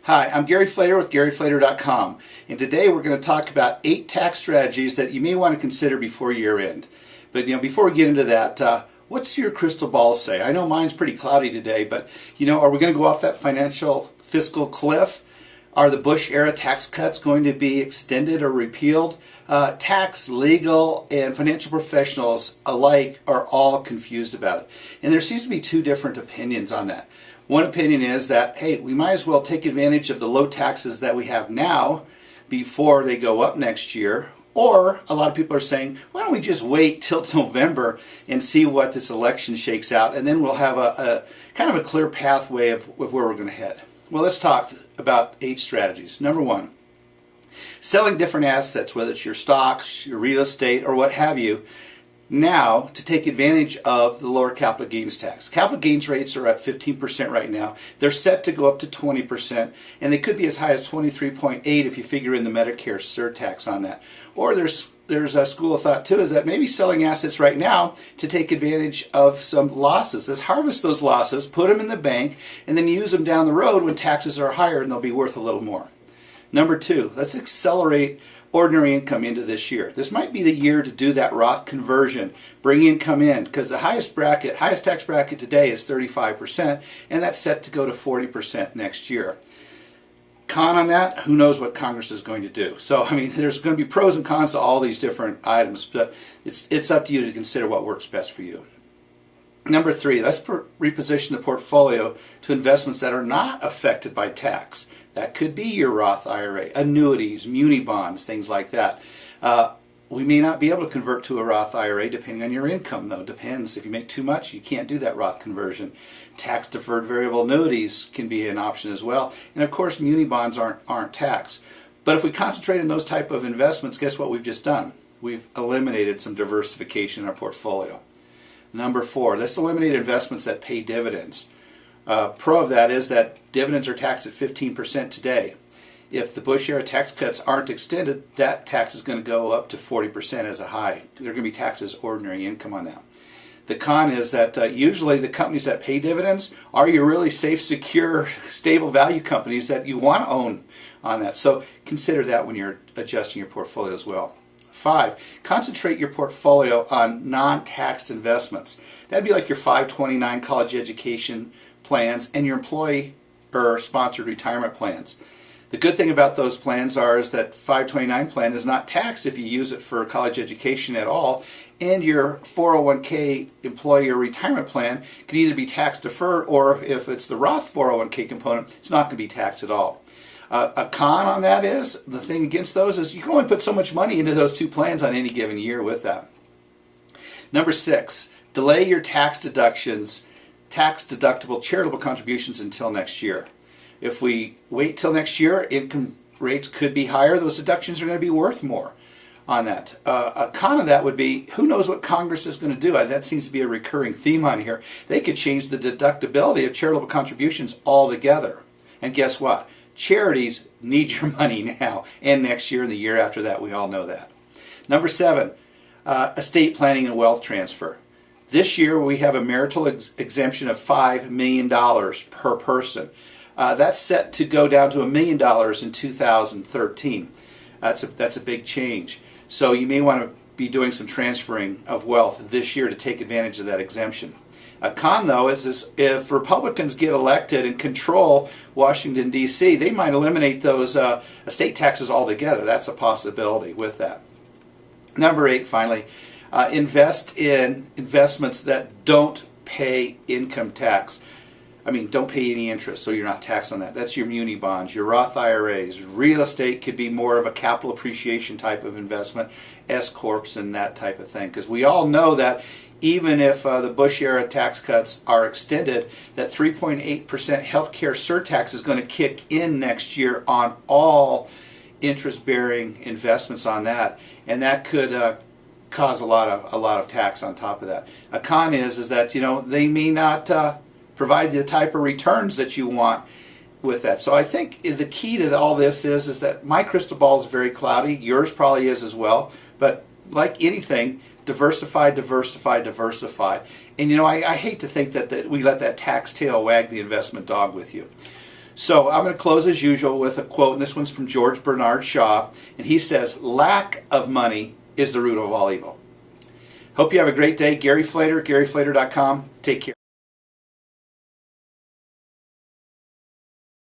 Hi, I'm Gary Flater with GaryFlater.com, and today we're going to talk about 8 tax strategies that you may want to consider before year end. But before we get into that, what's your crystal ball say? I know mine's pretty cloudy today, but are we going to go off that fiscal cliff? Are the Bush era tax cuts going to be extended or repealed? Tax, legal, and financial professionals alike are all confused about it. And there seems to be 2 different opinions on that. One opinion is that, hey, we might as well take advantage of the low taxes that we have now before they go up next year. Or a lot of people are saying, why don't we just wait till November and see what this election shakes out, and then we'll have a kind of a clear pathway of where we're going to head. Well, let's talk about 8 strategies. Number 1, selling different assets, whether it's your stocks, your real estate, or what have you, now to take advantage of the lower capital gains tax. Capital gains rates are at 15% right now. They're set to go up to 20%, and they could be as high as 23.8 if you figure in the Medicare surtax on that. Or there's a school of thought too, is that maybe selling assets right now to take advantage of some losses. Let's harvest those losses, put them in the bank, and then use them down the road when taxes are higher and they'll be worth a little more. Number 2, let's accelerate ordinary income into this year. This might be the year to do that Roth conversion, bring income in, because the highest tax bracket today is 35%, and that's set to go to 40% next year. Con on that, who knows what Congress is going to do. So, there's going to be pros and cons to all these different items, but it's up to you to consider what works best for you. Number 3, let's reposition the portfolio to investments that are not affected by tax. That could be your Roth IRA, annuities, muni bonds, things like that. We may not be able to convert to a Roth IRA depending on your income, though. Depends. If you make too much, you can't do that Roth conversion. Tax-deferred variable annuities can be an option as well. And of course, muni bonds aren't taxed. But if we concentrate on those type of investments, guess what we've just done? We've eliminated some diversification in our portfolio. Number 4, let's eliminate investments that pay dividends. Pro of that is that dividends are taxed at 15% today. If the Bush era tax cuts aren't extended, that tax is going to go up to 40% as a high. They're going to be taxed as ordinary income on that. The con is that usually the companies that pay dividends are your really safe, secure, stable value companies that you want to own on that. So consider that when you're adjusting your portfolio as well. 5, concentrate your portfolio on non-taxed investments. That'd be like your 529 college education plans and your employee or sponsored retirement plans. The good thing about those plans is that 529 plan is not taxed if you use it for college education at all, and your 401k employee or retirement plan can either be tax deferred, or if it's the Roth 401k component, it's not going to be taxed at all. A con on that is, the thing against those is you can only put so much money into those 2 plans on any given year with that. Number 6, delay your tax deductions, tax deductible charitable contributions until next year. If we wait till next year, income rates could be higher. Those deductions are going to be worth more on that. A con of that would be, who knows what Congress is going to do? That seems to be a recurring theme on here. They could change the deductibility of charitable contributions altogether. And guess what? Charities need your money now and next year and the year after that. We all know that. Number 7, estate planning and wealth transfer. This year we have a marital exemption of $5 million per person. That's set to go down to $1 million in 2013. That's a big change. So you may want to be doing some transferring of wealth this year to take advantage of that exemption. A con, though, is if Republicans get elected and control Washington D.C, they might eliminate those estate taxes altogether. That's a possibility with that. Number 8, finally, invest in investments that don't pay income tax. Don't pay any interest, so you're not taxed on that. That's your muni bonds, your Roth IRAs. Real estate could be more of a capital appreciation type of investment, S-corps and that type of thing. Because we all know that even if the Bush era tax cuts are extended, that 3.8% healthcare surtax is going to kick in next year on all interest-bearing investments on that, and that could cause a lot of tax on top of that. A con is that they may not provide the type of returns that you want with that. So I think the key to all this is that my crystal ball is very cloudy. Yours probably is as well. But like anything, diversify, diversify, diversify. And I hate to think that we let that tax tail wag the investment dog with you. So I'm going to close as usual with a quote, and this one's from George Bernard Shaw, and he says, "Lack of money is the root of all evil." Hope you have a great day. Gary Flater, GaryFlater.com. Take care.